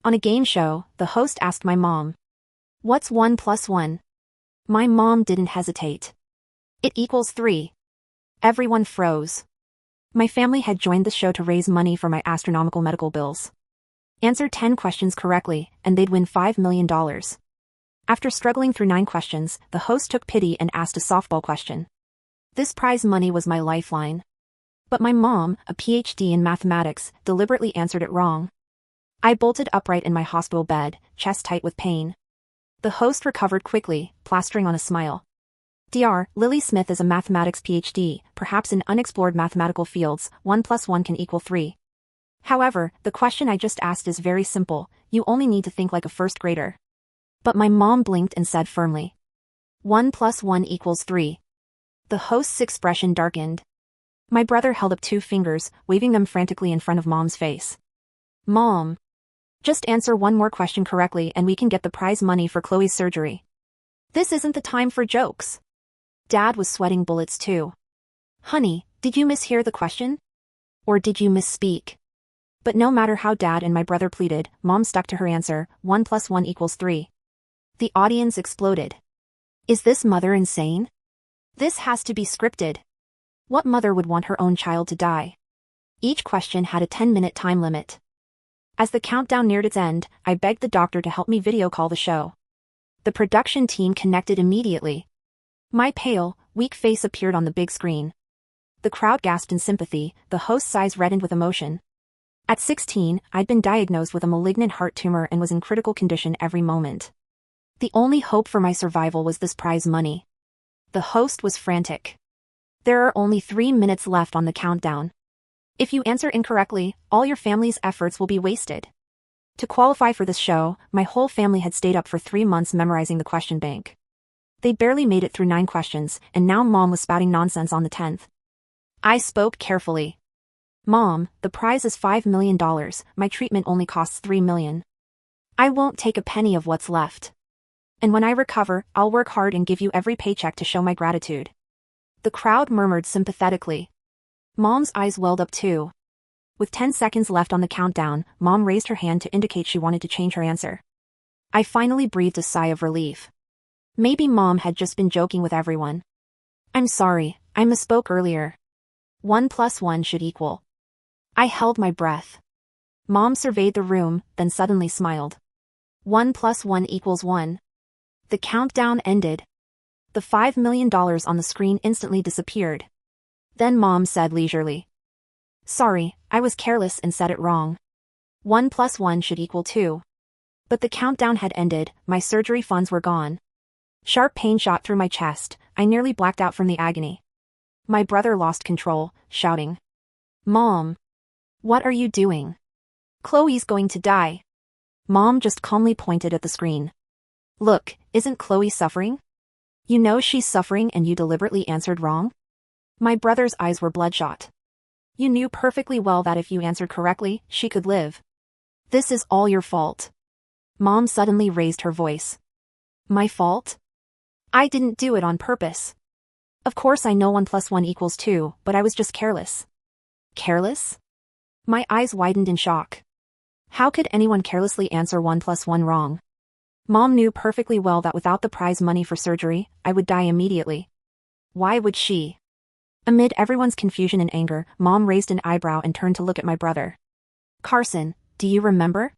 On a game show, the host asked my mom, "What's 1 plus 1? My mom didn't hesitate. "It equals 3. Everyone froze. My family had joined the show to raise money for my astronomical medical bills. Answer 10 questions correctly, and they'd win $5 million. After struggling through 9 questions, the host took pity and asked a softball question. This prize money was my lifeline. But my mom, a PhD in mathematics, deliberately answered it wrong. I bolted upright in my hospital bed, chest tight with pain. The host recovered quickly, plastering on a smile. Dr. Lily Smith is a mathematics PhD, perhaps in unexplored mathematical fields, 1 plus 1 can equal 3. However, the question I just asked is very simple, you only need to think like a first grader. But my mom blinked and said firmly, 1 plus 1 equals 3. The host's expression darkened. My brother held up 2 fingers, waving them frantically in front of Mom's face. Mom. Just answer one more question correctly and we can get the prize money for Chloe's surgery. This isn't the time for jokes. Dad was sweating bullets too. Honey, did you mishear the question? Or did you misspeak? But no matter how Dad and my brother pleaded, Mom stuck to her answer, 1 plus 1 equals 3. The audience exploded. Is this mother insane? This has to be scripted. What mother would want her own child to die? Each question had a 10-minute time limit. As the countdown neared its end, I begged the doctor to help me video call the show. The production team connected immediately. My pale, weak face appeared on the big screen. The crowd gasped in sympathy, the host's eyes reddened with emotion. At 16, I'd been diagnosed with a malignant heart tumor and was in critical condition every moment. The only hope for my survival was this prize money. The host was frantic. There are only 3 minutes left on the countdown. If you answer incorrectly, all your family's efforts will be wasted. To qualify for this show, my whole family had stayed up for 3 months memorizing the question bank. They barely made it through 9 questions, and now Mom was spouting nonsense on the 10th. I spoke carefully. Mom, the prize is $5 million, my treatment only costs $3 million. I won't take a penny of what's left. And when I recover, I'll work hard and give you every paycheck to show my gratitude. The crowd murmured sympathetically. Mom's eyes welled up too. With 10 seconds left on the countdown, Mom raised her hand to indicate she wanted to change her answer. I finally breathed a sigh of relief. Maybe Mom had just been joking with everyone. I'm sorry, I misspoke earlier. 1 plus 1 should equal. I held my breath. Mom surveyed the room, then suddenly smiled. 1 plus 1 equals 1. The countdown ended. The $5 million on the screen instantly disappeared. Then Mom said leisurely, "Sorry, I was careless and said it wrong. 1 plus 1 should equal 2. But the countdown had ended, my surgery funds were gone. Sharp pain shot through my chest, I nearly blacked out from the agony. My brother lost control, shouting, Mom! What are you doing? Chloe's going to die. Mom just calmly pointed at the screen. Look, isn't Chloe suffering? You know she's suffering and you deliberately answered wrong? My brother's eyes were bloodshot. You knew perfectly well that if you answered correctly, she could live. This is all your fault. Mom suddenly raised her voice. My fault? I didn't do it on purpose. Of course I know 1 plus 1 equals 2, but I was just careless. Careless? My eyes widened in shock. How could anyone carelessly answer 1 plus 1 wrong? Mom knew perfectly well that without the prize money for surgery, I would die immediately. Why would she? Amid everyone's confusion and anger, Mom raised an eyebrow and turned to look at my brother. Carson, do you remember?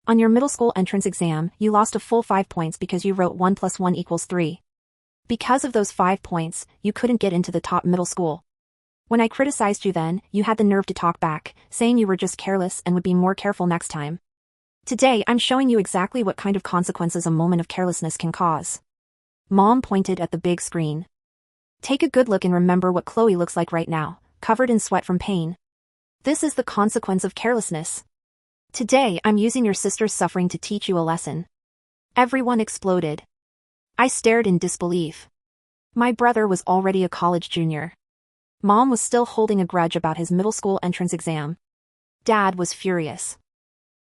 On your middle school entrance exam, you lost a full 5 points because you wrote 1 plus 1 equals 3. Because of those 5 points, you couldn't get into the top middle school. When I criticized you then, you had the nerve to talk back, saying you were just careless and would be more careful next time. Today I'm showing you exactly what kind of consequences a moment of carelessness can cause. Mom pointed at the big screen. Take a good look and remember what Chloe looks like right now, covered in sweat from pain. This is the consequence of carelessness. Today I'm using your sister's suffering to teach you a lesson. Everyone exploded. I stared in disbelief. My brother was already a college junior. Mom was still holding a grudge about his middle school entrance exam. Dad was furious.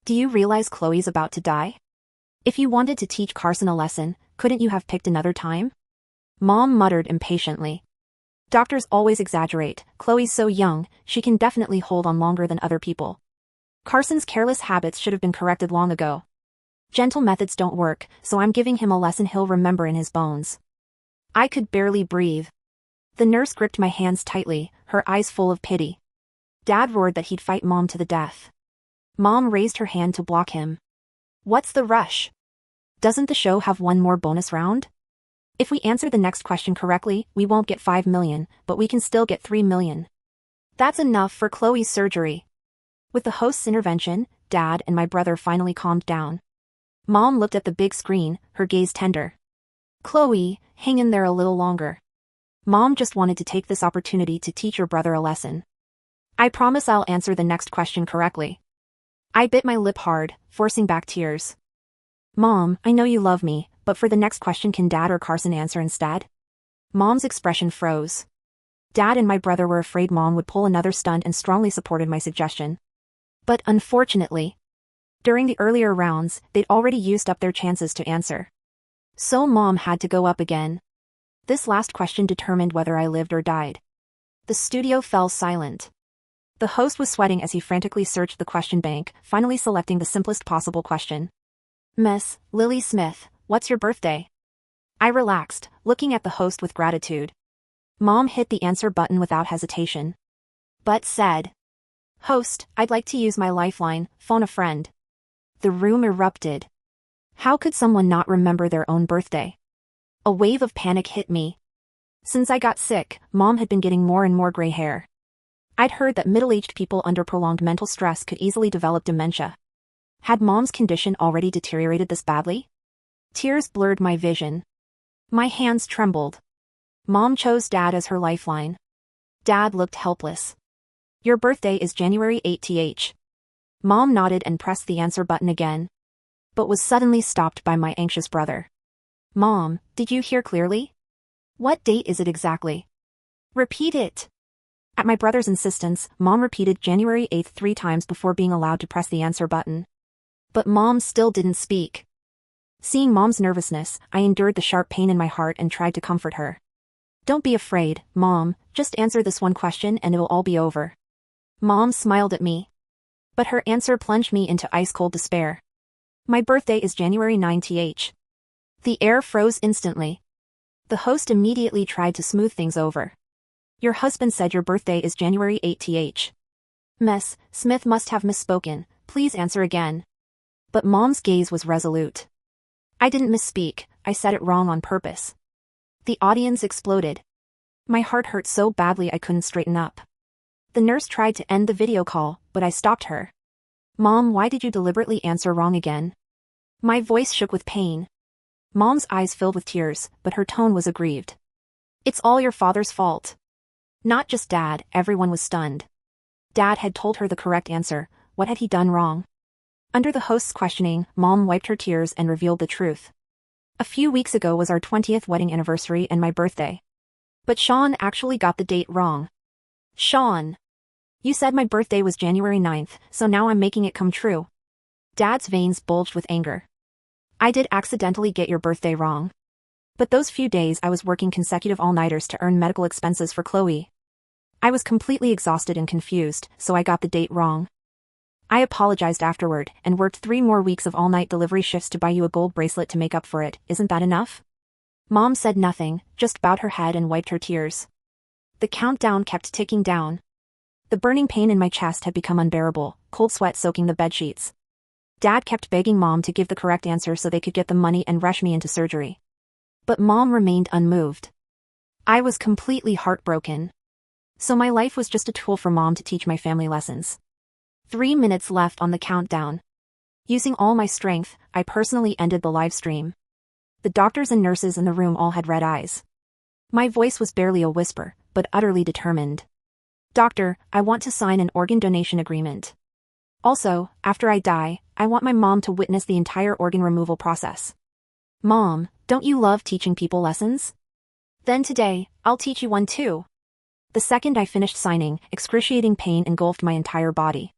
Do you realize Chloe's about to die? If you wanted to teach Carson a lesson, couldn't you have picked another time? Mom muttered impatiently. Doctors always exaggerate, Chloe's so young, she can definitely hold on longer than other people. Carson's careless habits should have been corrected long ago. Gentle methods don't work, so I'm giving him a lesson he'll remember in his bones. I could barely breathe. The nurse gripped my hands tightly, her eyes full of pity. Dad roared that he'd fight Mom to the death. Mom raised her hand to block him. What's the rush? Doesn't the show have one more bonus round? If we answer the next question correctly, we won't get 5 million, but we can still get 3 million. That's enough for Chloe's surgery. With the host's intervention, Dad and my brother finally calmed down. Mom looked at the big screen, her gaze tender. Chloe, hang in there a little longer. Mom just wanted to take this opportunity to teach your brother a lesson. I promise I'll answer the next question correctly. I bit my lip hard, forcing back tears. Mom, I know you love me, but for the next question can Dad or Carson answer instead? Mom's expression froze. Dad and my brother were afraid Mom would pull another stunt and strongly supported my suggestion. But unfortunately, during the earlier rounds, they'd already used up their chances to answer. So Mom had to go up again. This last question determined whether I lived or died. The studio fell silent. The host was sweating as he frantically searched the question bank, finally selecting the simplest possible question. Miss Lily Smith, what's your birthday? I relaxed, looking at the host with gratitude. Mom hit the answer button without hesitation. But said, Host, I'd like to use my lifeline, phone a friend. The room erupted. How could someone not remember their own birthday? A wave of panic hit me. Since I got sick, Mom had been getting more and more gray hair. I'd heard that middle-aged people under prolonged mental stress could easily develop dementia. Had Mom's condition already deteriorated this badly? Tears blurred my vision. My hands trembled. Mom chose Dad as her lifeline. Dad looked helpless. Your birthday is January 8th. Mom nodded and pressed the answer button again. But was suddenly stopped by my anxious brother. Mom, did you hear clearly? What date is it exactly? Repeat it. At my brother's insistence, Mom repeated January 8th 3 times before being allowed to press the answer button. But Mom still didn't speak. Seeing Mom's nervousness, I endured the sharp pain in my heart and tried to comfort her. Don't be afraid, Mom, just answer this one question and it'll all be over. Mom smiled at me. But her answer plunged me into ice-cold despair. My birthday is January 9th. The air froze instantly. The host immediately tried to smooth things over. Your husband said your birthday is January 8th. Miss Smith must have misspoken, please answer again. But Mom's gaze was resolute. I didn't misspeak, I said it wrong on purpose. The audience exploded. My heart hurt so badly I couldn't straighten up. The nurse tried to end the video call, but I stopped her. Mom, why did you deliberately answer wrong again? My voice shook with pain. Mom's eyes filled with tears, but her tone was aggrieved. It's all your father's fault. Not just Dad, everyone was stunned. Dad had told her the correct answer, what had he done wrong? Under the host's questioning, Mom wiped her tears and revealed the truth. A few weeks ago was our 20th wedding anniversary and my birthday. But Sean actually got the date wrong. Sean! You said my birthday was January 9th, so now I'm making it come true. Dad's veins bulged with anger. I did accidentally get your birthday wrong. But those few days I was working consecutive all-nighters to earn medical expenses for Chloe. I was completely exhausted and confused, so I got the date wrong. I apologized afterward and worked 3 more weeks of all-night delivery shifts to buy you a gold bracelet to make up for it. Isn't that enough? Mom said nothing, just bowed her head and wiped her tears. The countdown kept ticking down. The burning pain in my chest had become unbearable, cold sweat soaking the bedsheets. Dad kept begging Mom to give the correct answer so they could get the money and rush me into surgery. But Mom remained unmoved. I was completely heartbroken. So my life was just a tool for Mom to teach my family lessons. 3 minutes left on the countdown. Using all my strength, I personally ended the live stream. The doctors and nurses in the room all had red eyes. My voice was barely a whisper, but utterly determined. Doctor, I want to sign an organ donation agreement. Also, after I die, I want my mom to witness the entire organ removal process. Mom, don't you love teaching people lessons? Then today, I'll teach you one too. The second I finished signing, excruciating pain engulfed my entire body.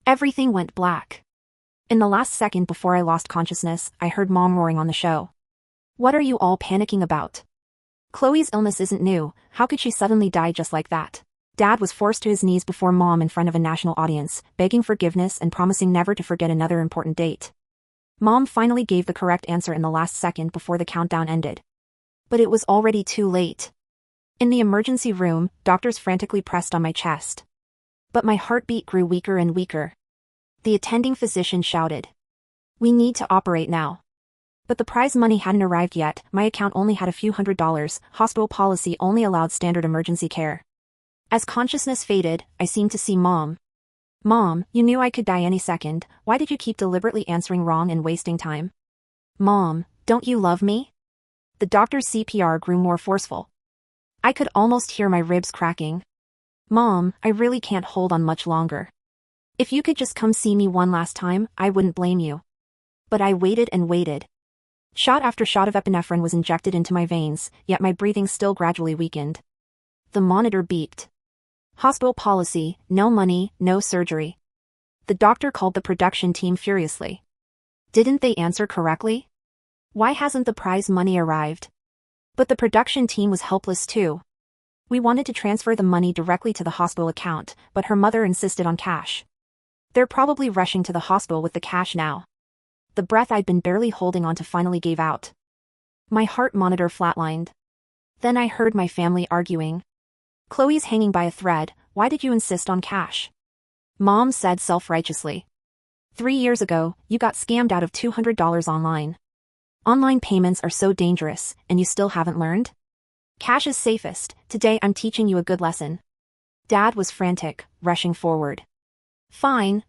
Everything went black. In the last second before I lost consciousness, I heard Mom roaring on the show. What are you all panicking about? Chloe's illness isn't new, how could she suddenly die just like that? Dad was forced to his knees before Mom in front of a national audience, begging forgiveness and promising never to forget another important date. Mom finally gave the correct answer in the last second before the countdown ended. But it was already too late. In the emergency room, doctors frantically pressed on my chest. But my heartbeat grew weaker and weaker. The attending physician shouted, "We need to operate now." But the prize money hadn't arrived yet, my account only had a few $100s, hospital policy only allowed standard emergency care. As consciousness faded, I seemed to see Mom. "Mom, you knew I could die any second, why did you keep deliberately answering wrong and wasting time? Mom, don't you love me?" The doctor's CPR grew more forceful. I could almost hear my ribs cracking. "Mom, I really can't hold on much longer. If you could just come see me one last time, I wouldn't blame you." But I waited and waited. Shot after shot of epinephrine was injected into my veins, yet my breathing still gradually weakened. The monitor beeped. "Hospital policy, no money, no surgery." The doctor called the production team furiously. Didn't they answer correctly? Why hasn't the prize money arrived? But the production team was helpless too. We wanted to transfer the money directly to the hospital account, but her mother insisted on cash. They're probably rushing to the hospital with the cash now. The breath I'd been barely holding on to finally gave out. My heart monitor flatlined. Then I heard my family arguing. "Chloe's hanging by a thread, why did you insist on cash?" Mom said self-righteously. 3 years ago, you got scammed out of $200 online. Online payments are so dangerous, and you still haven't learned? Cash is safest, today I'm teaching you a good lesson. Dad was frantic, rushing forward. Fine.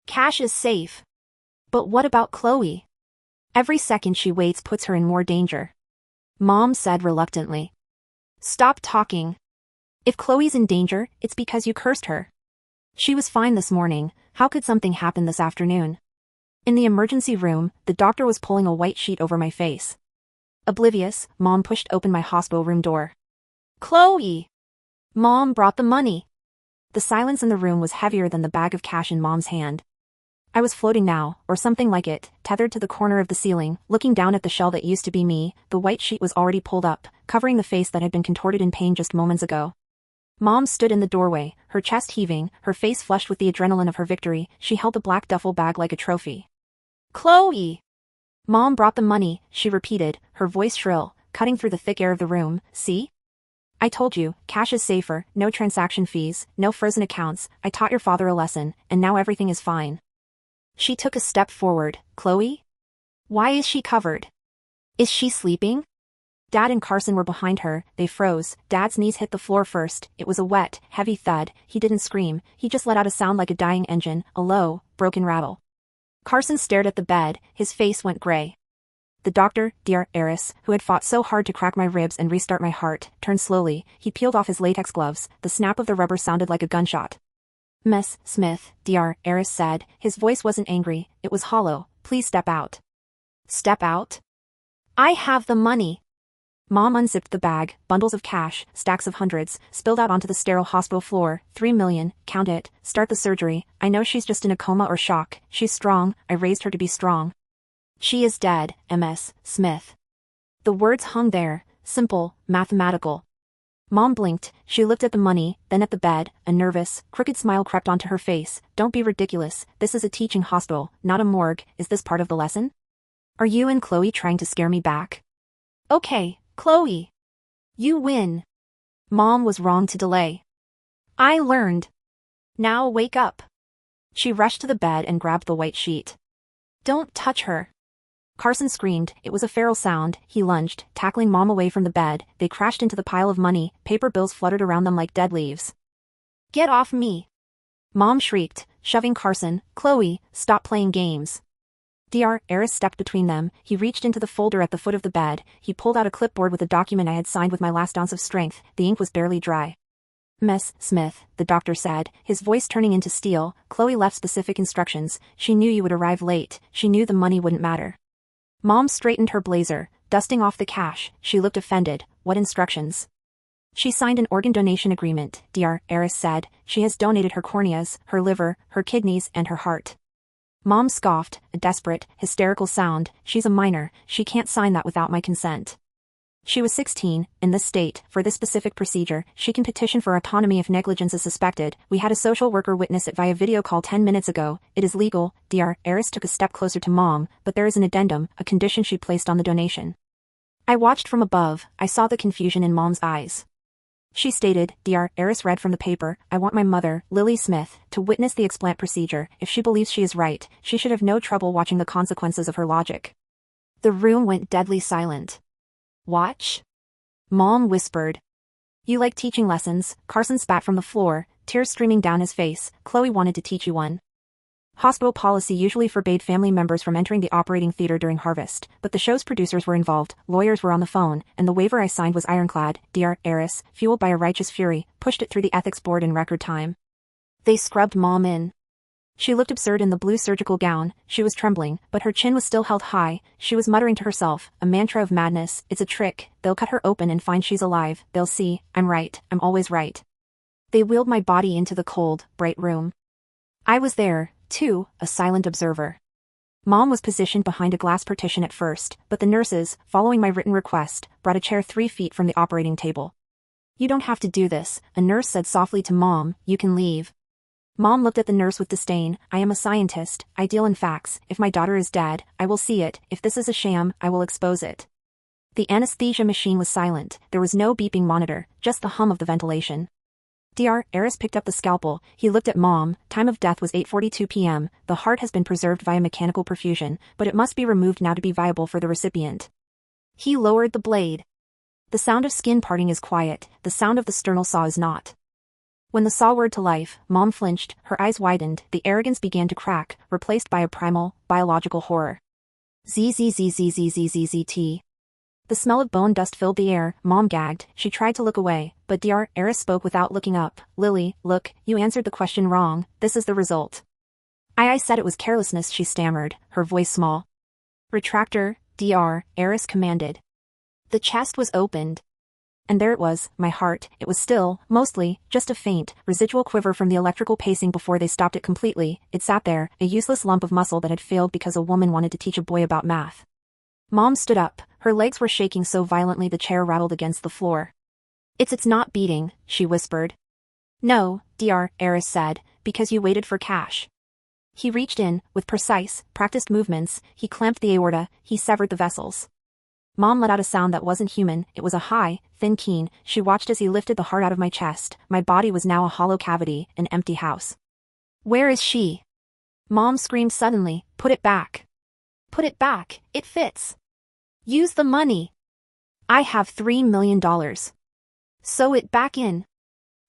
Cash is safe. But what about Chloe? Every second she waits puts her in more danger. Mom said reluctantly. Stop talking. If Chloe's in danger, it's because you cursed her. She was fine this morning, how could something happen this afternoon? In the emergency room, the doctor was pulling a white sheet over my face. Oblivious, Mom pushed open my hospital room door. Chloe! Mom brought the money. The silence in the room was heavier than the bag of cash in Mom's hand. I was floating now, or something like it, tethered to the corner of the ceiling, looking down at the shell that used to be me. The white sheet was already pulled up, covering the face that had been contorted in pain just moments ago. Mom stood in the doorway, her chest heaving, her face flushed with the adrenaline of her victory. She held the black duffel bag like a trophy. Chloe! Mom brought the money, she repeated, her voice shrill, cutting through the thick air of the room. See? I told you, cash is safer, no transaction fees, no frozen accounts. I taught your father a lesson, and now everything is fine. She took a step forward. Chloe? Why is she covered? Is she sleeping? Dad and Carson were behind her. They froze. Dad's knees hit the floor first. It was a wet, heavy thud. He didn't scream. He just let out a sound like a dying engine, a low, broken rattle. Carson stared at the bed. His face went gray. The doctor, Dr. Eris, who had fought so hard to crack my ribs and restart my heart, turned slowly. He peeled off his latex gloves. The snap of the rubber sounded like a gunshot. Miss Smith, Dr. Eris said. His voice wasn't angry, it was hollow. Please step out. Step out? I have the money. Mom unzipped the bag, bundles of cash, stacks of hundreds, spilled out onto the sterile hospital floor. 3 million, count it, start the surgery. I know she's just in a coma or shock. She's strong, I raised her to be strong. She is dead, Ms. Smith. The words hung there, simple, mathematical. Mom blinked, she looked at the money, then at the bed. A nervous, crooked smile crept onto her face. Don't be ridiculous, this is a teaching hospital, not a morgue. Is this part of the lesson? Are you and Chloe trying to scare me back? Okay, Chloe. You win. Mom was wrong to delay. I learned. Now wake up. She rushed to the bed and grabbed the white sheet. Don't touch her. Carson screamed. It was a feral sound. He lunged, tackling Mom away from the bed. They crashed into the pile of money. Paper bills fluttered around them like dead leaves. Get off me. Mom shrieked, shoving Carson. Chloe, stop playing games. Dr. Eris stepped between them. He reached into the folder at the foot of the bed. He pulled out a clipboard with a document I had signed with my last ounce of strength. The ink was barely dry. Miss Smith, the doctor said, his voice turning into steel. Chloe left specific instructions. She knew you would arrive late. She knew the money wouldn't matter. Mom straightened her blazer, dusting off the cash. She looked offended. What instructions? She signed an organ donation agreement, Dr. Eris said. She has donated her corneas, her liver, her kidneys, and her heart. Mom scoffed, a desperate, hysterical sound. She's a minor, she can't sign that without my consent. She was 16, in this state, for this specific procedure, she can petition for autonomy if negligence is suspected. We had a social worker witness it via video call 10 minutes ago. It is legal. Dr. Eris took a step closer to Mom, but there is an addendum, a condition she placed on the donation. I watched from above. I saw the confusion in Mom's eyes. She stated, Dr. Eris read from the paper, I want my mother, Lily Smith, to witness the explant procedure. If she believes she is right, she should have no trouble watching the consequences of her logic. The room went deadly silent. Watch? Mom whispered. You like teaching lessons? Carson spat from the floor, tears streaming down his face. Chloe wanted to teach you one. Hospital policy usually forbade family members from entering the operating theater during harvest, but the show's producers were involved, lawyers were on the phone, and the waiver I signed was ironclad. Dr. Eris, fueled by a righteous fury, pushed it through the ethics board in record time. They scrubbed Mom in. She looked absurd in the blue surgical gown. She was trembling, but her chin was still held high. She was muttering to herself, a mantra of madness. It's a trick. They'll cut her open and find she's alive. They'll see. I'm right. I'm always right. They wheeled my body into the cold, bright room. I was there, too, a silent observer. Mom was positioned behind a glass partition at first, but the nurses, following my written request, brought a chair 3 feet from the operating table. You don't have to do this, a nurse said softly to Mom. You can leave. Mom looked at the nurse with disdain. I am a scientist. I deal in facts. If my daughter is dead, I will see it. If this is a sham, I will expose it. The anesthesia machine was silent. There was no beeping monitor, just the hum of the ventilation. Dr. Eris picked up the scalpel. He looked at Mom. Time of death was 8:42 p.m. The heart has been preserved via mechanical perfusion, but it must be removed now to be viable for the recipient. He lowered the blade. The sound of skin parting is quiet. The sound of the sternal saw is not. When the saw whirred to life, Mom flinched, her eyes widened, the arrogance began to crack, replaced by a primal, biological horror. Zzzzzzzzzzzt. The smell of bone dust filled the air. Mom gagged. She tried to look away, but Dr. Eris spoke without looking up. Lily, look, you answered the question wrong. This is the result. I said it was carelessness, she stammered, her voice small. Retractor, Dr. Eris commanded. The chest was opened. And there it was, my heart. It was still, mostly, just a faint, residual quiver from the electrical pacing before they stopped it completely. It sat there, a useless lump of muscle that had failed because a woman wanted to teach a boy about math. Mom stood up. Her legs were shaking so violently the chair rattled against the floor. It's not beating, she whispered. No, Dr. Eris said, because you waited for cash. He reached in, with precise, practiced movements, he clamped the aorta, he severed the vessels. Mom let out a sound that wasn't human. It was a high, thin keen. She watched as he lifted the heart out of my chest. My body was now a hollow cavity, an empty house. Where is she? Mom screamed suddenly. Put it back. Put it back. It fits. Use the money. I have $3 million. Sew it back in.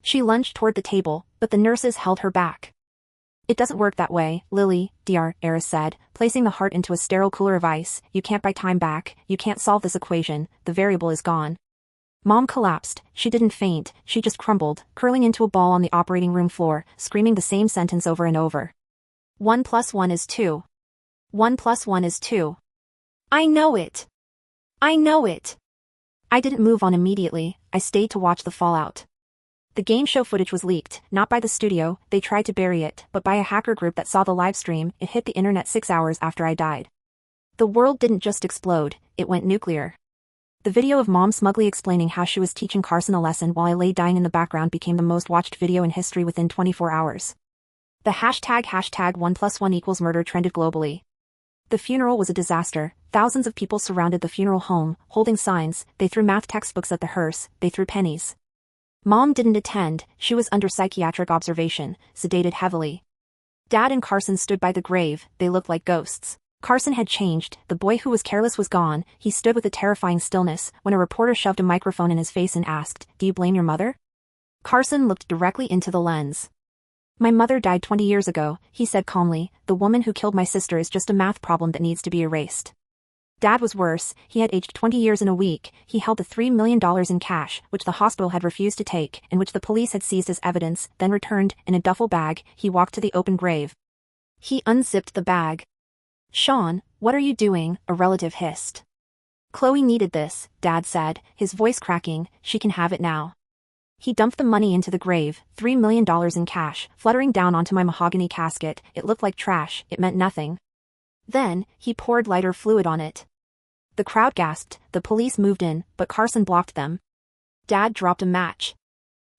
She lunged toward the table, but the nurses held her back. It doesn't work that way, Lily, Dr. Eris said, placing the heart into a sterile cooler of ice. You can't buy time back. You can't solve this equation. The variable is gone. Mom collapsed. She didn't faint. She just crumbled, curling into a ball on the operating room floor, screaming the same sentence over and over. 1 + 1 is 2. 1 + 1 is 2. I know it. I know it. I didn't move on immediately. I stayed to watch the fallout. The game show footage was leaked, not by the studio, they tried to bury it, but by a hacker group that saw the live stream. It hit the internet 6 hours after I died. The world didn't just explode, it went nuclear. The video of Mom smugly explaining how she was teaching Carson a lesson while I lay dying in the background became the most watched video in history within 24 hours. The hashtag 1 + 1 = murder trended globally. The funeral was a disaster. Thousands of people surrounded the funeral home, holding signs. They threw math textbooks at the hearse, they threw pennies. Mom didn't attend. She was under psychiatric observation, sedated heavily. Dad and Carson stood by the grave. They looked like ghosts. Carson had changed. The boy who was careless was gone. He stood with a terrifying stillness when a reporter shoved a microphone in his face and asked, "Do you blame your mother?" Carson looked directly into the lens. "My mother died 20 years ago," he said calmly. "The woman who killed my sister is just a math problem that needs to be erased." Dad was worse. He had aged 20 years in a week. He held the $3 million in cash, which the hospital had refused to take, and which the police had seized as evidence, then returned, in a duffel bag. He walked to the open grave. He unzipped the bag. "Sean, what are you doing?" a relative hissed. "Chloe needed this," Dad said, his voice cracking. "She can have it now." He dumped the money into the grave, $3 million in cash, fluttering down onto my mahogany casket. It looked like trash, it meant nothing. Then, he poured lighter fluid on it. The crowd gasped, the police moved in, but Carson blocked them. Dad dropped a match.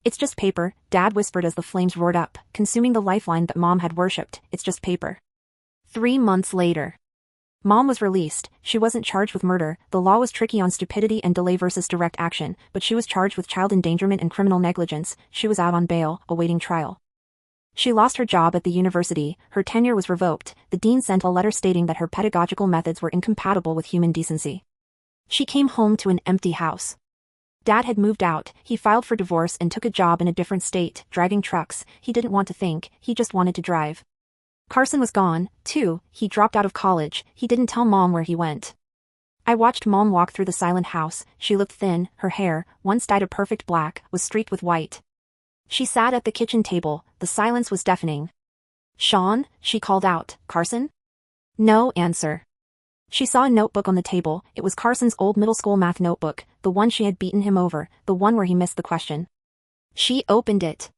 It's just paper, Dad whispered as the flames roared up, consuming the lifeline that Mom had worshipped. It's just paper. 3 months later. Mom was released. She wasn't charged with murder. The law was tricky on stupidity and delay versus direct action, but she was charged with child endangerment and criminal negligence. She was out on bail, awaiting trial. She lost her job at the university, her tenure was revoked, the dean sent a letter stating that her pedagogical methods were incompatible with human decency. She came home to an empty house. Dad had moved out, he filed for divorce and took a job in a different state, driving trucks. He didn't want to think, he just wanted to drive. Carson was gone, too. He dropped out of college. He didn't tell Mom where he went. I watched Mom walk through the silent house. She looked thin, her hair, once dyed a perfect black, was streaked with white. She sat at the kitchen table, the silence was deafening. "Sean?" she called out. "Carson?" No answer. She saw a notebook on the table. It was Carson's old middle school math notebook, the one she had beaten him over, the one where he missed the question. She opened it.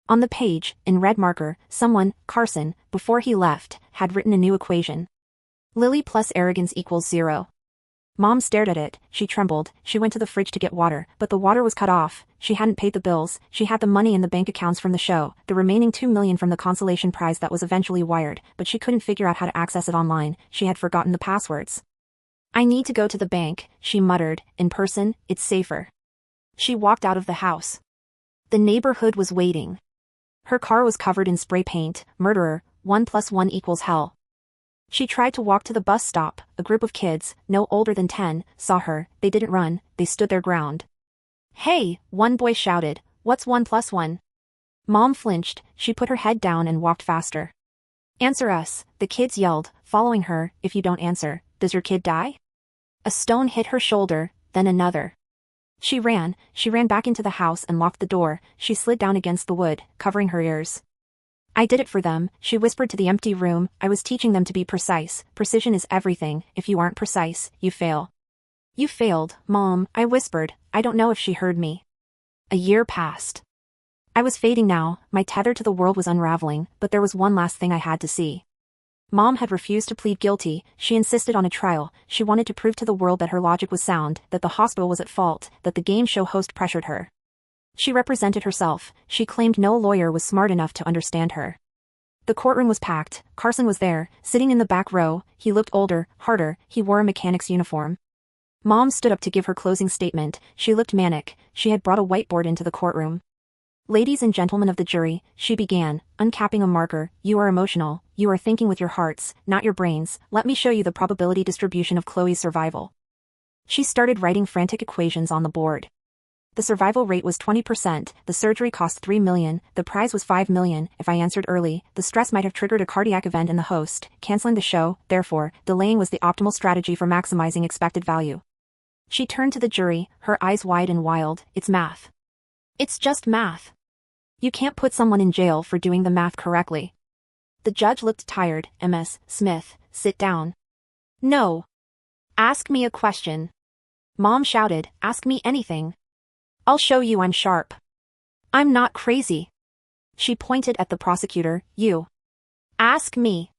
On the page, in red marker, someone, Carson, before he left, had written a new equation. Lily plus arrogance equals 0. Mom stared at it, she trembled, she went to the fridge to get water, but the water was cut off, she hadn't paid the bills, she had the money in the bank accounts from the show, the remaining $2 million from the consolation prize that was eventually wired, but she couldn't figure out how to access it online, she had forgotten the passwords. "I need to go to the bank," she muttered, "in person, it's safer." She walked out of the house. The neighborhood was waiting. Her car was covered in spray paint. Murderer, 1 + 1 = hell. She tried to walk to the bus stop. A group of kids, no older than 10, saw her. They didn't run, they stood their ground. "Hey," one boy shouted, "what's 1 + 1? Mom flinched, she put her head down and walked faster. "Answer us," the kids yelled, following her. "If you don't answer, does your kid die?" A stone hit her shoulder, then another. She ran back into the house and locked the door. She slid down against the wood, covering her ears. "I did it for them," she whispered to the empty room. "I was teaching them to be precise. Precision is everything. If you aren't precise, you fail." "You failed, Mom," I whispered. I don't know if she heard me. A year passed. I was fading now, my tether to the world was unraveling, but there was one last thing I had to see. Mom had refused to plead guilty. She insisted on a trial. She wanted to prove to the world that her logic was sound, that the hospital was at fault, that the game show host pressured her. She represented herself. She claimed no lawyer was smart enough to understand her. The courtroom was packed. Carson was there, sitting in the back row. He looked older, harder. He wore a mechanic's uniform. Mom stood up to give her closing statement. She looked manic. She had brought a whiteboard into the courtroom. "Ladies and gentlemen of the jury," she began, uncapping a marker, "you are emotional. You are thinking with your hearts, not your brains. Let me show you the probability distribution of Chloe's survival." She started writing frantic equations on the board. The survival rate was 20%, the surgery cost $3 million, the prize was $5 million. If I answered early, the stress might have triggered a cardiac event in the host, canceling the show. Therefore, delaying was the optimal strategy for maximizing expected value. She turned to the jury, her eyes wide and wild. "It's math. It's just math. You can't put someone in jail for doing the math correctly." The judge looked tired. "Ms. Smith, sit down." "No. Ask me a question." Mom shouted, "Ask me anything. I'll show you I'm sharp. I'm not crazy." She pointed at the prosecutor. "You. Ask me."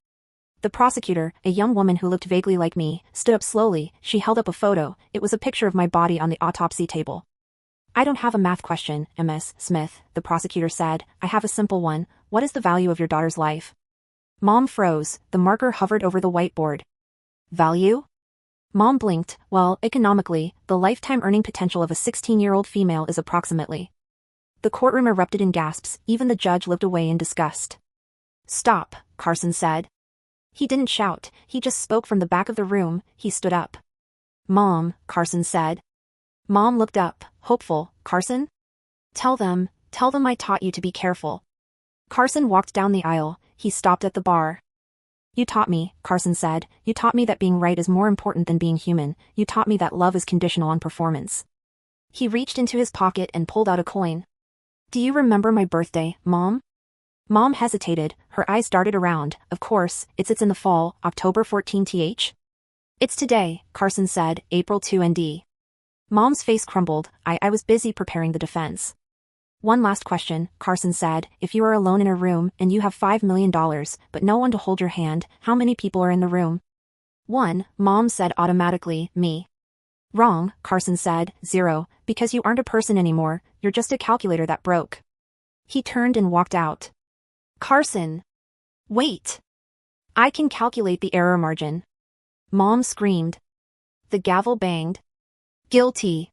The prosecutor, a young woman who looked vaguely like me, stood up slowly. She held up a photo. It was a picture of my body on the autopsy table. "I don't have a math question, Ms. Smith," the prosecutor said. "I have a simple one. What is the value of your daughter's life?" Mom froze. The marker hovered over the whiteboard. "Value?" Mom blinked. "Well, economically, the lifetime earning potential of a 16-year-old female is approximately." The courtroom erupted in gasps. Even the judge looked away in disgust. "Stop," Carson said. He didn't shout, he just spoke from the back of the room. He stood up. "Mom," Carson said. Mom looked up, hopeful. "Carson? Tell them I taught you to be careful." Carson walked down the aisle. He stopped at the bar. "You taught me," Carson said. "You taught me that being right is more important than being human. You taught me that love is conditional on performance." He reached into his pocket and pulled out a coin. "Do you remember my birthday, Mom?" Mom hesitated, her eyes darted around. "Of course, it's in the fall, October 14th. "It's today," Carson said, "April 2 nd." Mom's face crumbled. I was busy preparing the defense. "One last question," Carson said. "If you are alone in a room and you have $5 million, but no one to hold your hand, how many people are in the room?" 1, Mom said automatically, me. Wrong, Carson said, 0, because you aren't a person anymore, you're just a calculator that broke. He turned and walked out. Carson! Wait! I can calculate the error margin. Mom screamed. The gavel banged. Guilty.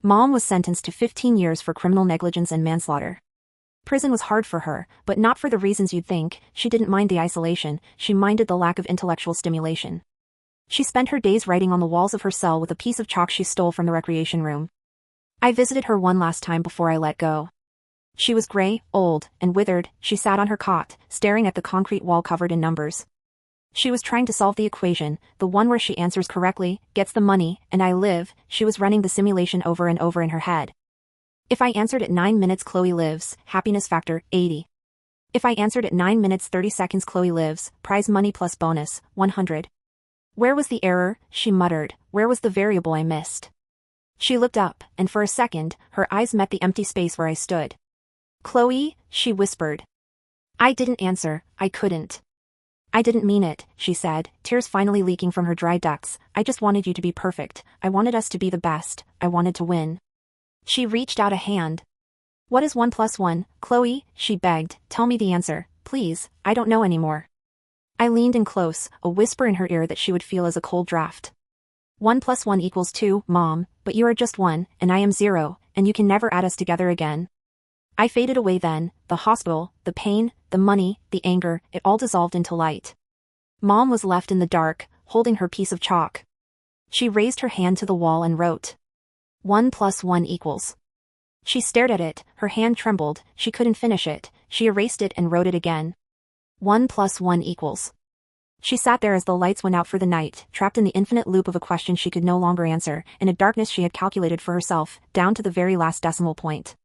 Mom was sentenced to 15 years for criminal negligence and manslaughter. Prison was hard for her, but not for the reasons you'd think. She didn't mind the isolation, she minded the lack of intellectual stimulation. She spent her days writing on the walls of her cell with a piece of chalk she stole from the recreation room. I visited her one last time before I let go. She was gray, old, and withered. She sat on her cot, staring at the concrete wall covered in numbers. She was trying to solve the equation, the one where she answers correctly, gets the money, and I live. She was running the simulation over and over in her head. If I answered at 9 minutes, Chloe lives, happiness factor, 80. If I answered at 9 minutes 30 seconds, Chloe lives, prize money plus bonus, 100. Where was the error? She muttered. Where was the variable I missed? She looked up, and for a second, her eyes met the empty space where I stood. Chloe, she whispered. I didn't answer, I couldn't. I didn't mean it, she said, tears finally leaking from her dry ducts. I just wanted you to be perfect. I wanted us to be the best. I wanted to win. She reached out a hand. What is 1 plus 1, Chloe? She begged. Tell me the answer, please. I don't know anymore. I leaned in close, a whisper in her ear that she would feel as a cold draft. 1 plus 1 equals 2, Mom, but you are just 1, and I am 0, and you can never add us together again. I faded away then, the hospital, the pain, the money, the anger, it all dissolved into light. Mom was left in the dark, holding her piece of chalk. She raised her hand to the wall and wrote. 1 plus 1 equals. She stared at it, her hand trembled, she couldn't finish it, she erased it and wrote it again. 1 plus 1 equals. She sat there as the lights went out for the night, trapped in the infinite loop of a question she could no longer answer, in a darkness she had calculated for herself, down to the very last decimal point.